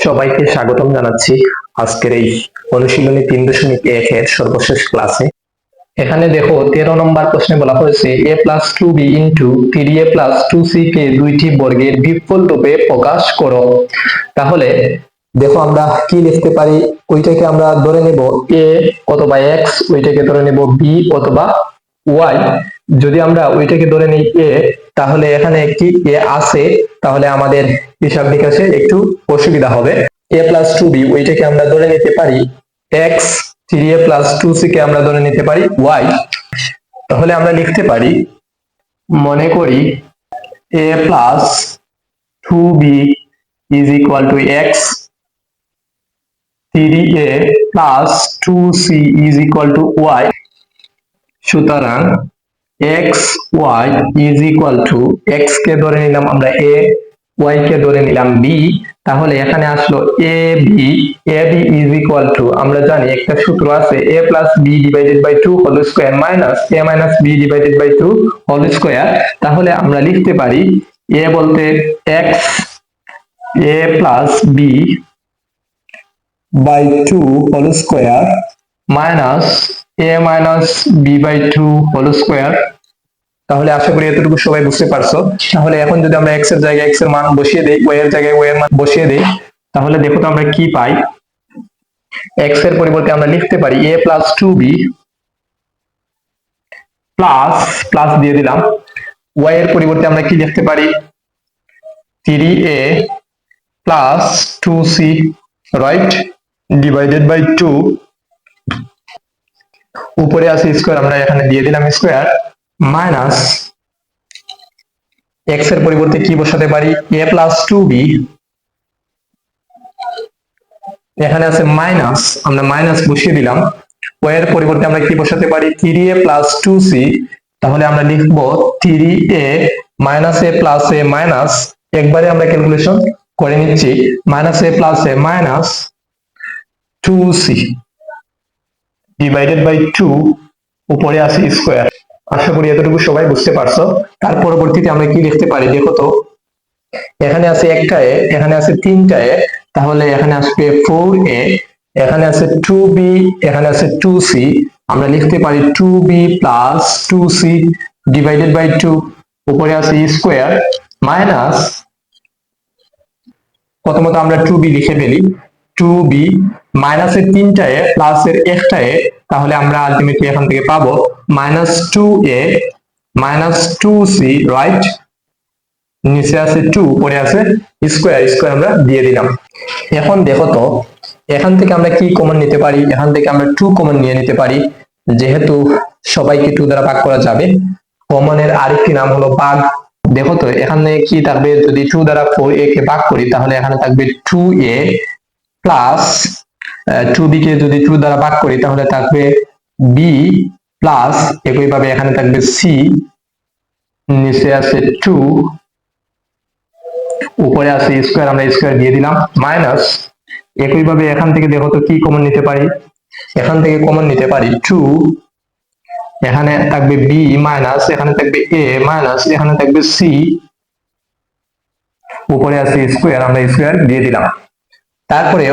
সবাইকে স্বাগতম জানাচ্ছি আজকের এই অনুশীলনী 3.1 এর সর্বশেষ ক্লাসে। এখানে দেখো 13 নম্বর প্রশ্নে বলা হয়েছে a+2b ইন্টু 3a+2c কে দুইটি বর্গের বিপরীত রূপে প্রকাশ করো। তাহলে দেখো আমরা কি লিখতে পারি, ওইটাকে আমরা ধরে নেব a অথবা x, ওইটাকে ধরে নেব b অথবা y। যদি আমরা ওইটাকে ধরে নিই a, তাহলে এখানে একটি a আছে, তাহলে আমাদের হিসাব নিকাশে একটু অসুবিধা হবে। a+2b ওইটাকে আমরা ধরে নিতে পারি x, 3a+2c কে আমরা ধরে নিতে পারি y। তাহলে আমরা লিখতে পারি, মনে করি a+2b is equal to x, 3a+2c is equal to y। সুতরাং x y is equal to x কে ধরে নিলাম আমরা a, y কে ধরে নিলাম b। তাহলে এখানে আসলো ab is equal to, আমরা জানি একটা সূত্র আছে a plus b divided by 2 whole square minus a minus b divided by 2 whole square। তাহলে আমরা লিখতে পারি a বলতে x, a plus b by 2 whole square minus a minus b by 2 whole square। তাহলে আশা করি এতটুকু সবাই বুঝতে পারছো। তাহলে এখন যদি আমরা x এর জায়গায় x এর মান বসিয়ে দেই, y এর জায়গায় y এর মান বসিয়ে দেই, তাহলে দেখো তো আমরা কি পাই। x এর পরিবর্তে আমরা লিখতে পারি a+2b প্লাস দিয়ে দিলাম, y এর পরিবর্তে আমরা কি লিখতে পারি 3a plus 2c, right, divided by 2, উপরে আছে স্কয়ার, আমরা এখানে দিয়ে দিলাম স্কয়ার, মাইনাস x এর পরিবর্তে কি বসাতে পারি a+2b, এখানে আছে মাইনাস, আমরা মাইনাস বসিয়ে দিলাম, y এর পরিবর্তে আমরা কি বসাতে পারি 3a+2c। তাহলে আমরা লিখব 3a minus a plus a minus, একবারে আমরা ক্যালকুলেশন করে নিচ্ছি, minus a plus a minus 2c divided by 2, উপরে আছে স্কয়ার। আশা করি এতটুকু সবাই বুঝতে পারছো। তার পরবর্তীতে আমরা কি লিখতে পারি দেখো তো, এখানে আছে একটা a, এখানে আছে তিনটা a, তাহলে এখানে আসবে 4a, এখানে আছে 2b, এখানে আছে 2c, আমরা লিখতে পারি 2b plus 2c divided by 2, উপরে আছে স্কয়ার, মাইনাস, প্রথমত আমরা 2b লিখে ফেলি, 2b মাইনাসের তিনটা a প্লাসের একটা a, তাহলে আমরা আলটিমেটলি এখান থেকে পাবো -2a minus 2c, রাইট, নিচে আছে 2, উপরে আছে স্কয়ার আমরা দিয়ে দিলাম। এখন দেখো তো এখান থেকে আমরা কি কমন নিতে পারি, এখান থেকে আমরা 2 কমন নিয়ে নিতে পারি, যেহেতু সবাইকে 2 দ্বারা ভাগ করা যাবে। কমনের আরেকটি নাম হলো ভাগ। দেখো তো এখানে কি থাকবে, যদি 2 দ্বারা 4a কে ভাগ করি তাহলে এখানে থাকবে 2a প্লাস 2b কে যদি 2 দ্বারা ভাগ করি তাহলে থাকবে b প্লাস, একইভাবে এখানে থাকবে c, নিচে আছে 2, উপরে আছে স্কয়ার, আমরা স্কয়ার দিয়ে দিলাম, মাইনাস, একইভাবে এখান থেকে দেখো তো কি কমন নিতে পারি, এখান থেকে কমন নিতে পারি 2, এখানে থাকবে b মাইনাস, এখানে থাকবে a মাইনাস, এখানে থাকবে c, উপরে আছে স্কয়ার, আমরা স্কয়ার দিয়ে দিলাম। তারপরে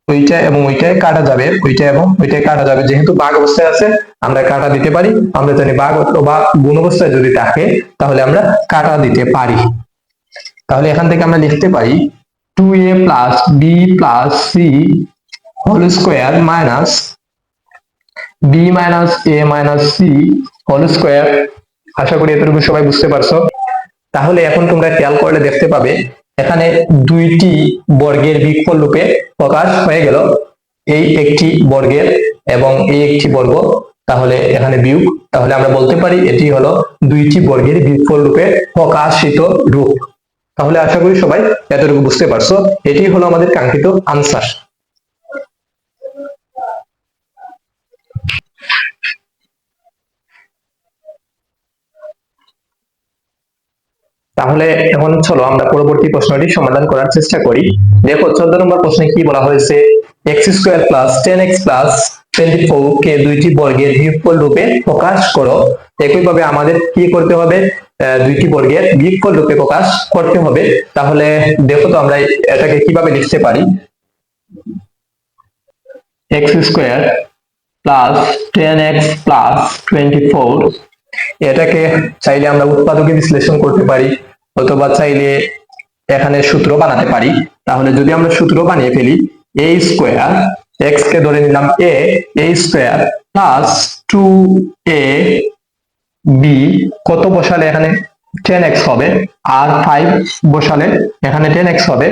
ওইটা এবং ওইটাই কাটা যাবে, ওইটা এবং ওইটাই কাটা যাবে, যেহেতু ভাগ অবস্থায় আছে আমরা কাটা দিতে পারি। আমরা জানি ভাগ অথবা গুণ অবস্থায় যদি থাকে তাহলে আমরা কাটা দিতে পারি। তাহলে এখান থেকে আমরা লিখতে পারি 2a plus b plus c whole square minus b minus a minus c whole square। আশা করি এতটুকু সবাই বুঝতে পারছো। তাহলে এখন তোমরা খেয়াল করলে দেখতে পাবে এখানে দুইটি বর্গের বিকল্প রূপে প্রকাশ হয়ে গেল, এই একটি বর্গের এবং এই একটি বর্গ, তাহলে এখানে বিয়োগ। তাহলে আমরা বলতে পারি এটি হলো দুইটি বর্গের বিকল্প রূপে প্রকাশিত রূপ। তাহলে আশা করি সবাই এতটুকু বুঝতে পারছো, এটি হলো আমাদের কাঙ্ক্ষিত আনসার। তাহলে এখন চলো আমরা পরবর্তী প্রশ্নটি সমাধান করার চেষ্টা করি। দেখো 14 নম্বর প্রশ্নে কি বলা হয়েছে, x² plus 10x plus 24 কে দুইটি বর্গের বিয়োগফল রূপে প্রকাশ করো। একইভাবে আমাদের কি করতে হবে, দুইটি বর্গের বিয়োগফল রূপে প্রকাশ করতে হবে। তাহলে দেখো তো আমরা এটাকে কিভাবে লিখতে পারি, x square plus 10x plus 24। এটাকে চাইলে আমরা উৎপাদকে বিশ্লেষণ করতে পারি, অথবা চাইলে এখানে সূত্র বানাতে পারি। তাহলে যদি আমরা সূত্র বানিয়ে ফেলি, a স্কোয়ার, x কে ধরে নিলাম a square plus 2a b, কত বসালে এখানে 10x হবে, আর 5 বসালে এখানে 10x হবে।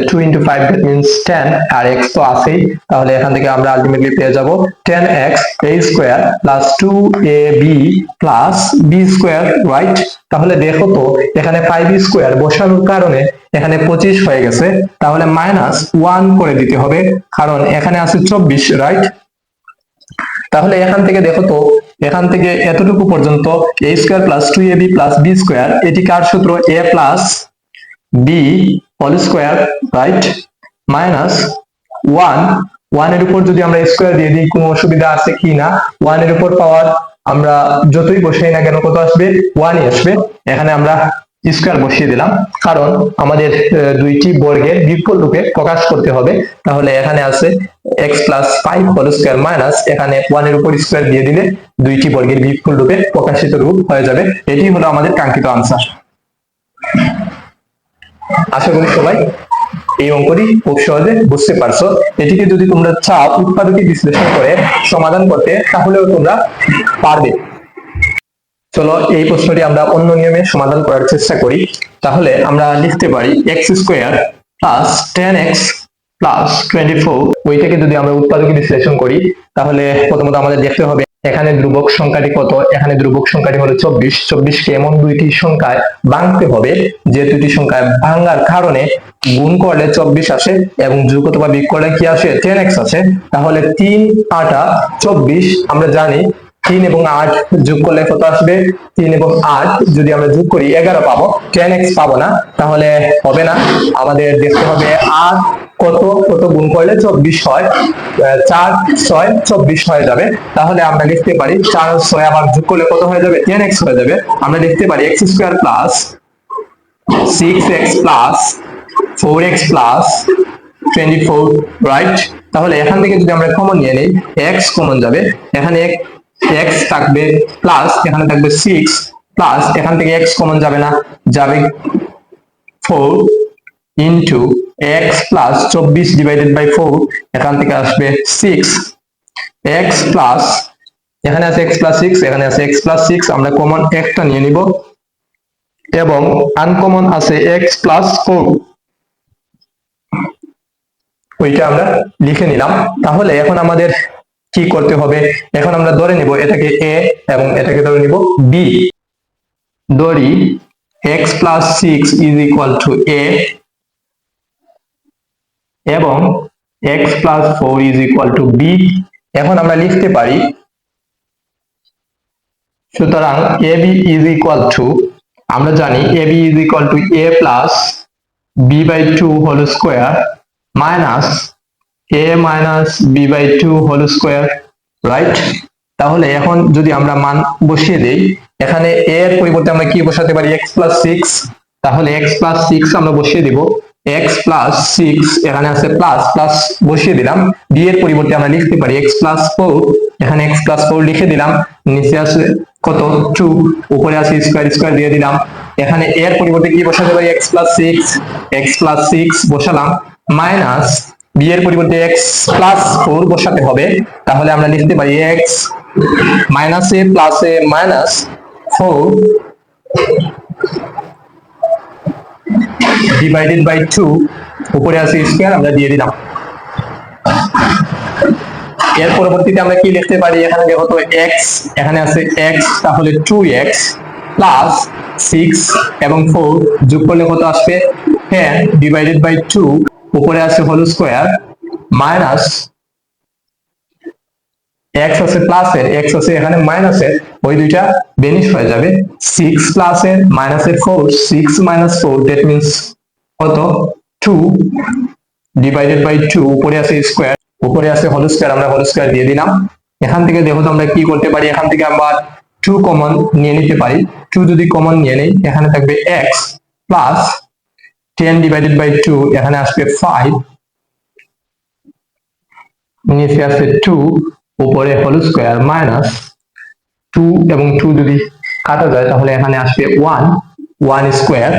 2 into 5 that means 10, R x তো আছেই, তাহলে এখান থেকে আমরা আলটিমেটলি পেয়ে যাব 10x a square plus 2ab plus b square, right? তাহলে দেখো তো এখানে 5 স্কয়ার বসানোর কারণে এখানে 25 হয়ে গেছে, তাহলে মাইনাস 1 করে দিতে হবে, কারণ এখানে আছে 24, রাইট? তাহলে এখান থেকে দেখো তো, এখান থেকে এতটুকু পর্যন্ত a square plus 2ab plus b square, এটি কার সূত্র? a plus b whole square, right? Minus 1 এর উপর যদি আমরা স্কয়ার দিয়ে দিই কোনো অসুবিধা আছে কি না? 1 এর উপর পাওয়ার আমরা যতই বসাই না কেন কত আসবে? 1ই আসবে। এখানে আমরা স্কয়ার বসিয়ে দিলাম, কারণ আমাদের দুইটি বর্গের বিপরীত রূপে প্রকাশ করতে হবে। তাহলে এখানে আছে x plus 5 whole square minus, এখানে 1 এর উপর স্কয়ার দিয়ে দিলে দুইটি বর্গের বিপরীত রূপে প্রকাশিত রূপ হয়ে যাবে। এটি হলো আমাদের কাঙ্ক্ষিত আনসার। আশা করি সবাই এই অঙ্কটি খুব সহজে বুঝতে পারছো। এটিকে যদি তোমরা চাও উৎপাদকে বিশ্লেষণ করে সমাধান করতে, তাহলেও তোমরা পারবে। চলো এই প্রশ্নটি আমরা অন্য নিয়মে সমাধান করার চেষ্টা করি। তাহলে আমরা লিখতে পারি x square plus 10x plus 24। ওইটাকে যদি আমরা উৎপাদকে বিশ্লেষণ করি, তাহলে প্রথমত আমাদের দেখতে হবে এখানে ধ্রুবক সংখ্যাটি কত। এখানে ধ্রুবক সংখ্যাটি হলো 24। 24কে এমন দুইটি সংখ্যায় ভাঙতে হবে যে দুইটি সংখ্যায় ভাঙার কারণে গুণ করলে 24 আসে এবং যোগ অথবা বিয়োগ করলে কি আসে? 10x আসে। তাহলে 3 8 24, আমরা জানি 3 এবং 8 যোগ করলে কত আসবে? 3 এবং 8 যদি আমরা যোগ করি 11 পাবো, 10x পাবো না, তাহলে হবে না। আমাদের দেখতে হবে আর কত কত গুণ করলে 24 হয়। 4 6 24 হয়ে যাবে। তাহলে আমরা লিখতে পারি 4 6 আবার যোগ করলে কত হয়ে যাবে? 10x হয়ে যাবে। আমরা লিখতে পারি x square plus 6x plus 4x plus 24, right? তাহলে এখান থেকে যদি আমরা কমন নিয়ে নেই, x কমন যাবে, এখানে x থাকবে প্লাস এখানে থাকবে 6 প্লাস এখান থেকে x কমন যাবে না, যাবে 4 into x plus 24 divided by 4, এখান থেকে আসবে 6 x প্লাস এখানে আছে x প্লাস 6, এখানে আছে x প্লাস 6, আমরা কমন একটা নিয়ে নিব এবং আনকমন আছে x প্লাস 4, ওইটা আমরা লিখে নিলাম। তাহলে এখন আমাদের কি করতে হবে? এখন আমরা ধরে নিব এটাকে a এবং এটাকে ধরে নিব b। ধরি x plus 6 is equal to a এবং x plus 4 is equal two b। এখন আমরা লিখতে পারি, সুতরাং ab ইজ ইকুয়াল টু, আমরা জানি ab is equal to a plus b by 2 whole square minus a minus b by 2 whole square, right? তাহলে এখন যদি আমরা মান বসিয়ে দেই, এখানে a এর পরিবর্তে আমরা কি বসাতে পারি? x plus 6। তাহলে x প্লাস 6 আমরা বসিয়ে দিব, x প্লাস 6 এখানে আছে প্লাস প্লাস বসিয়ে দিলাম। b এর পরিবর্তে আমরা লিখতে পারি x প্লাস 4, এখানে x প্লাস 4 লিখে দিলাম, নিচে আছে কত? 2, উপরে আছে স্কয়ার, স্কয়ার দিয়ে দিলাম। এখানে a এর পরিবর্তে কি বসাতে পারি? x প্লাস 6 বসালাম, মাইনাস b এর পরিবর্তে x প্লাস 4 বসাতে হবে। তাহলে আমরা লিখতে পারি x minus a plus a minus 4 divided by 2, উপরে আছে স্কয়ার, আমরা দিয়ে দিলাম। এর পরবর্তীতে আমরা কি লিখতে পারি? এখানে দেখো তো x, এখানে আছে x, তাহলে 2x প্লাস 6 এবং 4 যোগ করলে কত আসবে? 10 ডিভাইডেড বাই 2, উপরে আছে হোল স্কয়ার মাইনাস x আছে প্লাসের, x আছে এখানে মাইনাসের, ওই দুইটা বেনিশ হয়ে যাবে। 6 প্লাসের মাইনাসের 4, 6 মাইনাস 4 দ্যাট মিন্স কত? 2 ডিভাইডেড বাই 2, উপরে আছে স্কয়ার, উপরে আছে হোল স্কয়ার, আমরা হোল স্কয়ার দিয়ে দিলাম। এখান থেকে দেখো তো আমরা কি করতে পারি? এখান থেকে আমরা 2 কমন নিয়ে নিতে পারি। 2 যদি কমন নিয়ে নেই, এখানে থাকবে x প্লাস 10 ডিভাইডেড বাই 2, এখানে আসবে 5 নিচে আছে 2, উপরে হোল স্কয়ার মাইনাস 2 এবং 2 যদি কাটা যায় তাহলে এখানে আসবে 1 স্কয়ার।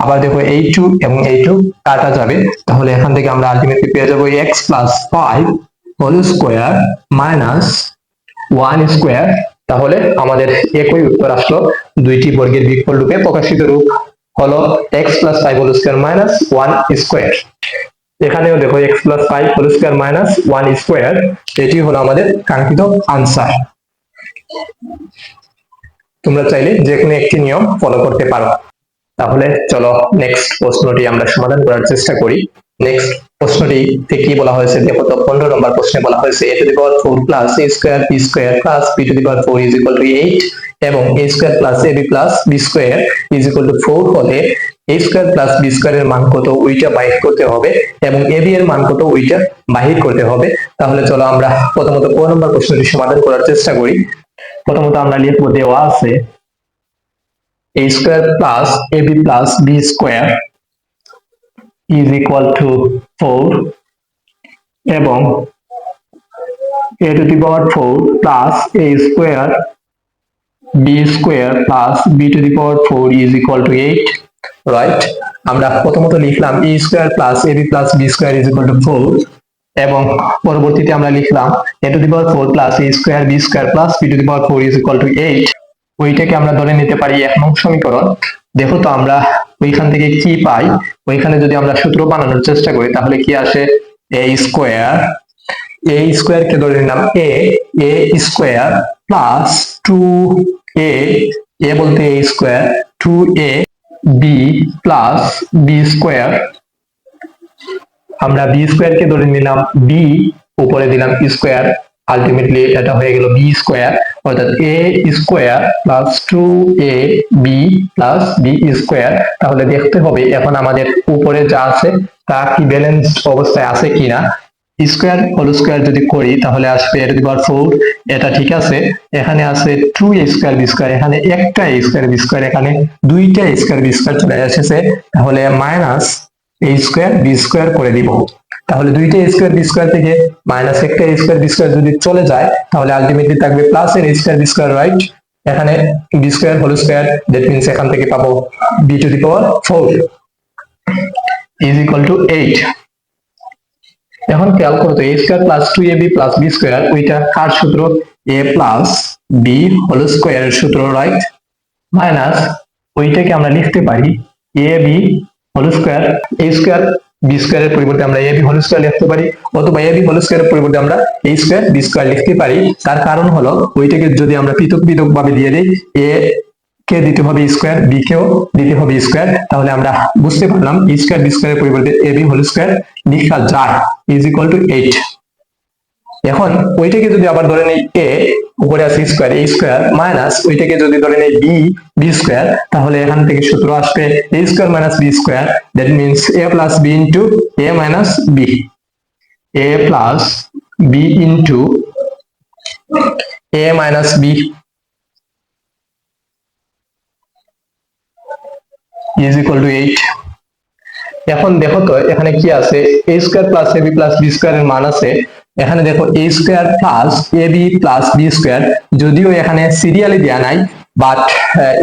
আবার দেখো এই 2 এবং এই 2 কাটা যাবে, তাহলে এখান থেকে আমরা আলটিমেটলি পেয়ে যাবো x plus 5 whole square minus 1 square. তাহলে আমাদের একই উত্তর আসলো, দুইটি বর্গের বিকল্প রূপে প্রকাশিত রূপ হলো x plus 5 whole square minus 1 square. এখানেও দেখো x plus 5 whole square minus 1 square, এটি হলো আমাদের কাঙ্ক্ষিত আনসার। তোমরা চাইলে যে কোনো একটি নিয়ম ফলো করতে পারো। তাহলে চলো নেক্সট প্রশ্নটি আমরা সমাধান করার চেষ্টা করি। নেক্সট প্রশ্নটিতে কি বলা হয়েছে দেখো তো, 15 নম্বর প্রশ্নে বলা হয়েছে a to the power 4 plus a square b square plus b to the power 4 is equal to 8 এবং a square plus ab plus b square is equal to 4 হলে a square plus b square এর মান কত ওইটা বাহির করতে হবে এবং ab এর মান কত ওইটা বাহির করতে হবে। তাহলে চলো আমরা প্রথমত 4 নম্বর প্রশ্নটি সমাধান করার চেষ্টা করি। প্রথমত আমরা লিখবো, দেওয়া আছে a square plus ab plus b square is equal to 4 এবং a to the power 4 plus a square b square plus b to the power 4 is equal to 8, right? আমরা প্রথমত লিখলাম a square plus ab plus b square is equal to 4 এবং পরবর্তীতে আমরা লিখলাম a to the power 4 plus a square b square plus b to the power 4 is equal to 8। ওইটাকে আমরা ধরে নিতে পারি 1 নং সমীকরণ। দেখো তো আমরা ওইখান থেকে কি পাই, ওইখানে যদি আমরা সূত্র বানানোর চেষ্টা করি তাহলে কি আসে, a স্কয়ার কে ধরে নিলাম a square plus 2a, a বলতে a square, 2a b plus b square. আমরা b স্কয়ার কে ধরে নিলাম b, উপরে দিলাম স্কয়ার, আলটিমেটলি এটা হয়ে গেল b স্কয়ার, অর্থাৎ a square plus 2ab plus b square. তাহলে দেখতে হবে এখন আমাদের উপরে যা আছে তা কি ব্যালেন্সড অবস্থায় আছে কিনা। স্কয়ার হোল স্কয়ার যদি করি তাহলে আসবে a to the power 4, এটা ঠিক আছে। এখানে আছে 2a স্কয়ার b স্কয়ার, এখানে একটা a স্কয়ার b স্কয়ার, এখানে দুইটা a স্কয়ার b স্কয়ার চলে এসেছে, তাহলে minus a square b square করে দিব। তাহলে দুইটা a স্কয়ার b স্কয়ার থেকে মাইনাস একটা a স্কয়ার b স্কয়ার যদি চলে যায় তাহলে আলটিমেটলি থাকবে প্লাস এর a square b square, right? এখানে b square whole square, that means এখান থেকে পাবো b to the power 4 is equal to 8। এখন খেয়াল করো তো, a square plus 2ab plus b square ওইটা কার সূত্র, a প্লাস b হোল স্কয়ারের সূত্র, রাইট? মাইনাস ওইটাকে আমরা লিখতে পারি ab whole square, a square b স্কয়ারের পরিবর্তে আমরা ab হোল স্কয়ার লিখতে পারি, অথবা ab হোল স্কয়ারের পরিবর্তে আমরা a স্কয়ার b স্কয়ার লিখতে পারি। তার কারণ হলো ওইটাকে যদি আমরা পৃথক পৃথক ভাবে দিয়ে দিই, a কে দিতে হবে স্কয়ার, b কেও দিতে হবে স্কয়ার, তাহলে আমরা বুঝতে পারলাম a স্কয়ার b স্কয়ারের পরিবর্তে ab হোল স্কয়ার লেখা যায় is equal to 8। এখন ওইটাকে যদি আবার ধরে নেই a, উপরে আছে স্কয়ার, a স্কয়ার মাইনাস ওইটাকে যদি ধরে নেই b স্কয়ার, তাহলে এখান থেকে সূত্র আসবে a square minus b square, that means a plus b into a minus b, a plus b into a minus b is equal to 8। এখন দেখো তো এখানে কি আছে, a square plus ab plus b square এর মান আছে, এখানে দেখো a square plus ab plus b square, যদিও এখানে সিরিয়ালি দেয়া নাই, but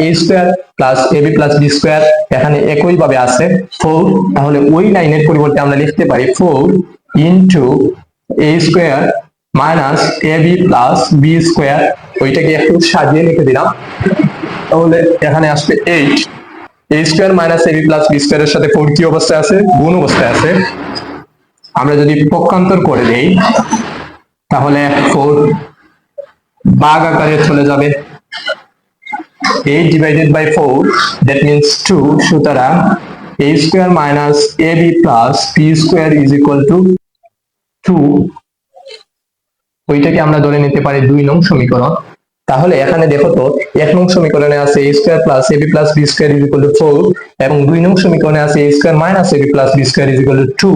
a square plus ab plus b square এখানে একই ভাবে আছে 4, তাহলে ওই লাইনের পরিবর্তে আমরা লিখতে পারি 4 into a square minus ab plus b square, ওইটাকে একটু সাজিয়ে লিখে দিলাম, তাহলে এখানে আসবে 8। a square minus ab plus b স্কয়ারের সাথে 4 কি অবস্থায় আছে, গুণ অবস্থায় আছে। আমরা যদি পক্ষান্তর করে দেই তাহলে 4 ভাগ আকারে চলে যাবে, 8 divided by 4 that means 2, সুতরাং a square minus ab plus b square is equal to 2, ওইটাকে আমরা ধরে নিতে পারি 2 নং সমীকরণ। তাহলে এখানে দেখো তো 1 নং সমীকরণে আছে a square plus ab plus b square is equal to 4 এবং 2 নং সমীকরণে আছে a square minus ab plus b square is equal to 2।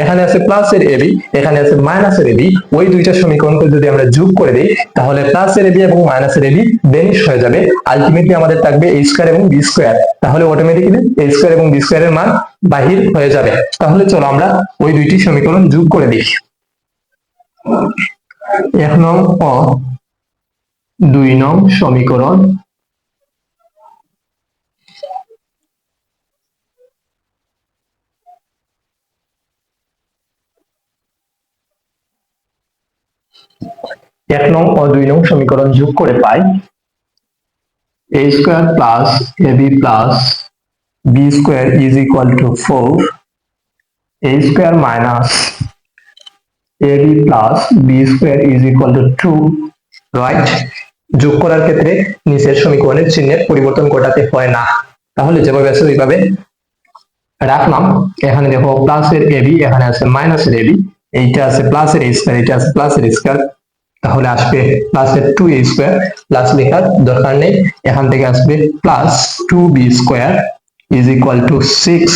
এখানে আছে প্লাস এর ab, এখানে আছে মাইনাস এর ab, ওই দুইটা সমীকরণকে যদি আমরা যোগ করে দেই তাহলে প্লাস এর ab এবং মাইনাস এর ab ভ্যানিশ হয়ে যাবে, আলটিমেটলি আমাদের থাকবে a স্কয়ার এবং b স্কয়ার, তাহলে অটোমেটিক্যালি a স্কয়ার এবং b স্কয়ারের মান বাহির হয়ে যাবে। তাহলে চলো আমরা ওই দুইটি সমীকরণ যোগ করে দিই। 1 নং ও 2 নং সমীকরণ যোগ করে পাই a square plus ab plus b square is equal two 4, a square minus ab plus b square is equal two 2, right. যোগ করার ক্ষেত্রে নিচের সমীকরণের চিহ্নের পরিবর্তন ঘটাতে হয় না, তাহলে যেভাবে আছে ওইভাবে রাখলাম। এখানে দেখো প্লাসের ab, এখানে আছে মাইনাসের ab, এইটা আছে প্লাসের a স্কয়ার, এটা আছে প্লাসের স্কয়ার, তাহলে আসবে প্লাসের 2a স্কয়ার, প্লাস লেখার দরকার নেই, এখান থেকে আসবে plus 2b square is equal two 6।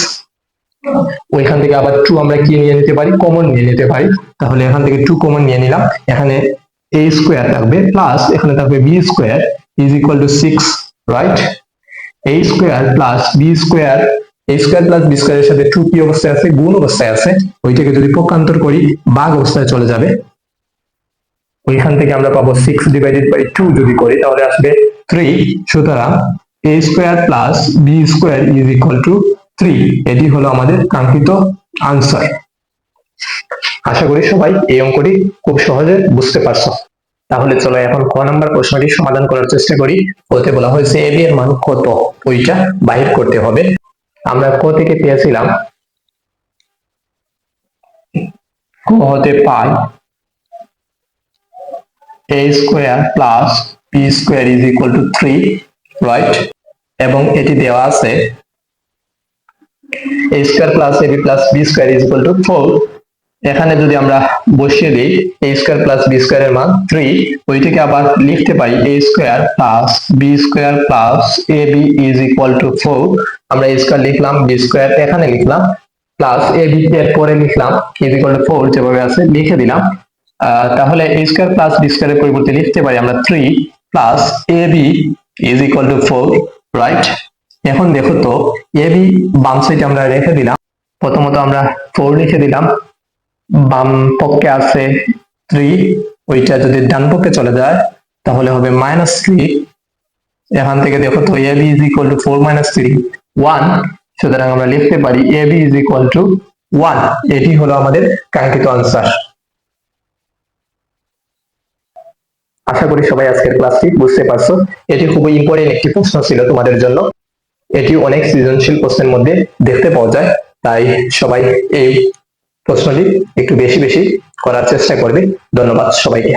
ওইখান থেকে আবার 2 আমরা কি নিয়ে নিতে পারি, কমন নিয়ে নিতে পারি, তাহলে এখান থেকে 2 কমন নিয়ে নিলাম, এখানে a স্কয়ার থাকবে প্লাস এখানে থাকবে b square is equal two 6, right. a square plus b square, a square plus b স্কয়ারের সাথে 2 কি অবস্থায় আছে, গুণ অবস্থায় আছে, ওইটাকে যদি পক্ষান্তর করি ভাগ অবস্থায় চলে যাবে, ওইখান থেকে আমরা পাবো 6 ডিভাইডেড বাই 2 যদি করি তাহলে আসবে 3। সুতরাং a square plus b square is equal two 3, এটি হলো আমাদের কাঙ্ক্ষিত আনসার। আশা করি সবাই এই অঙ্কটি খুব সহজে বুঝতে পারছো। তাহলে চলো এখন ক নাম্বার প্রশ্নটি সমাধান করার চেষ্টা করি। ওতে বলা হয়েছে ab এর মান কত, ওইটা বাইর করতে হবে। আমরা ক থেকে পেয়েছিলাম, ক হতে পাই a square plus b square is equal two 3, right. এবং এটি দেওয়া আছে a square plus ab plus b square is equal two 4। এখানে যদি আমরা বসিয়ে দিই a স্কয়ার প্লাস b স্কয়ারের মান 3, ওইটাকে আবার লিখতে পারি a square plus b square plus ab is equal two 4। আমরা a স্কয়ার লিখলাম, b স্কয়ার এখানে লিখলাম, প্লাস ab এর পরে লিখলাম ইজ ইকুয়াল টু 4, যেভাবে আছে লিখে দিলাম। তাহলে a স্কয়ার প্লাস b স্কয়ারের পরিবর্তে লিখতে পারি আমরা 3 plus ab is equal two 4, right. এখন দেখো তো ab বাম সাইডে আমরা রেখে দিলাম, প্রথমত আমরা 4 লিখে দিলাম, বাম পক্ষে আছে 3, ওইটা যদি ডান পক্ষে চলে যায় তাহলে হবে -3। এখান থেকে দেখো তো ab ইজ ইকুয়াল টু 4 - 3 1, সুতরাং আমরা লিখতে পারি ab ইজ ইকুয়াল টু 1। এটি হলো আমাদের কাঙ্ক্ষিত আনসার। আশা করি সবাই আজকের ক্লাসটি বুঝতে পারছো। এটি খুবই ইম্পর্টেন্ট একটি প্রশ্ন ছিল তোমাদের জন্য, এটি অনেক সৃজনশীল প্রশ্নের মধ্যে দেখতে পাওয়া যায়, তাই সবাই এই প্রশ্নটি একটু বেশি বেশি করার চেষ্টা করবে। ধন্যবাদ সবাইকে।